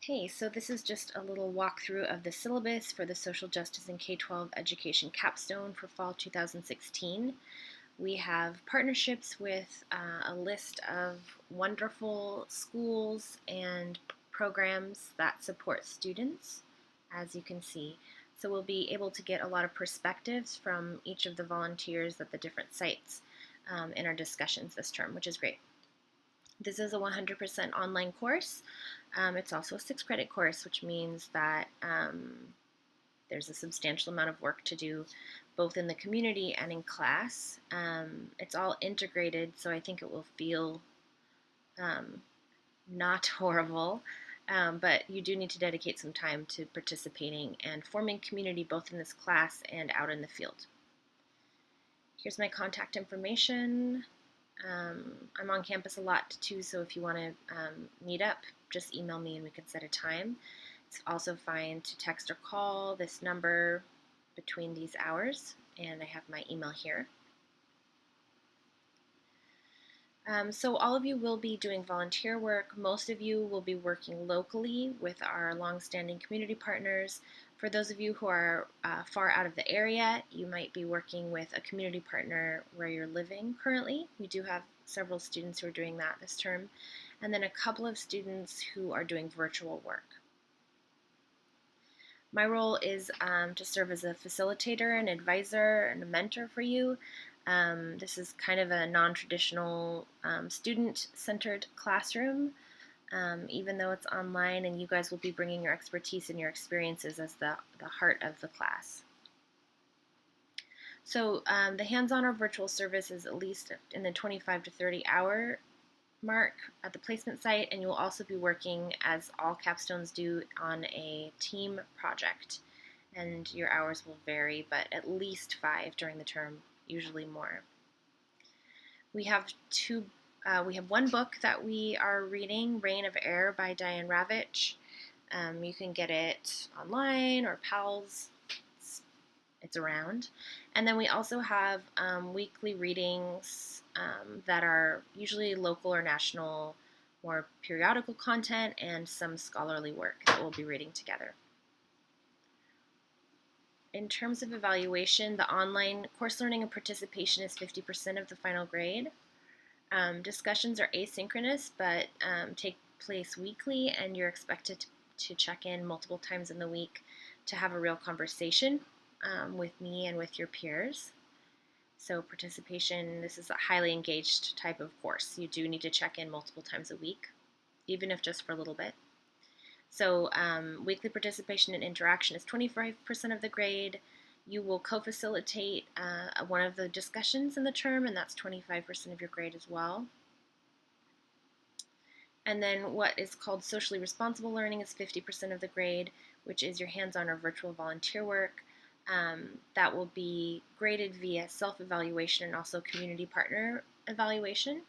Hey, so this is just a little walkthrough of the syllabus for the Social Justice in K-12 Education Capstone for Fall 2016. We have partnerships with a list of wonderful schools and programs that support students, as you can see. So we'll be able to get a lot of perspectives from each of the volunteers at the different sites in our discussions this term, which is great. This is a 100% online course. It's also a 6-credit course, which means that there's a substantial amount of work to do both in the community and in class. It's all integrated, so I think it will feel not horrible, but you do need to dedicate some time to participating and forming community both in this class and out in the field. Here's my contact information. I'm on campus a lot too, so if you want to meet up, just email me and we can set a time. It's also fine to text or call this number between these hours, and I have my email here. So all of you will be doing volunteer work. Most of you will be working locally with our longstanding community partners. For those of you who are far out of the area, you might be working with a community partner where you're living currently. We do have several students who are doing that this term, and then a couple of students who are doing virtual work. My role is to serve as a facilitator, an advisor, and a mentor for you. This is kind of a non-traditional student-centered classroom, even though it's online, and you guys will be bringing your expertise and your experiences as the heart of the class. So the hands-on or virtual service is at least in the 25 to 30 hour mark at the placement site, and you will also be working, as all capstones do, on a team project. And your hours will vary, but at least 5 during the term, usually more. We have one book that we are reading, Reign of Air by Diane Ravitch. You can get it online or PALS. It's around. And then we also have weekly readings that are usually local or national, more periodical content, and some scholarly work that we'll be reading together. In terms of evaluation, the online course learning and participation is 50% of the final grade. Discussions are asynchronous, but take place weekly, and you're expected to check in multiple times in the week to have a real conversation with me and with your peers. So participation, this is a highly engaged type of course. You do need to check in multiple times a week, even if just for a little bit. So weekly participation and interaction is 25% of the grade. You will co-facilitate one of the discussions in the term, and that's 25% of your grade as well. And then what is called socially responsible learning is 50% of the grade, which is your hands-on or virtual volunteer work. That will be graded via self-evaluation and also community partner evaluation,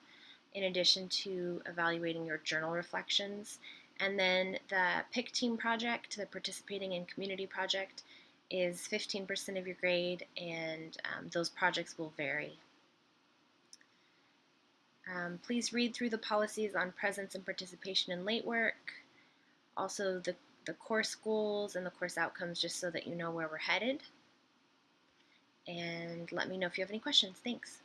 in addition to evaluating your journal reflections. And then the PIC team project, the participating in community project, is 15% of your grade, and those projects will vary. Please read through the policies on presence and participation in late work, also the course goals and the course outcomes, just so that you know where we're headed. And let me know if you have any questions. Thanks.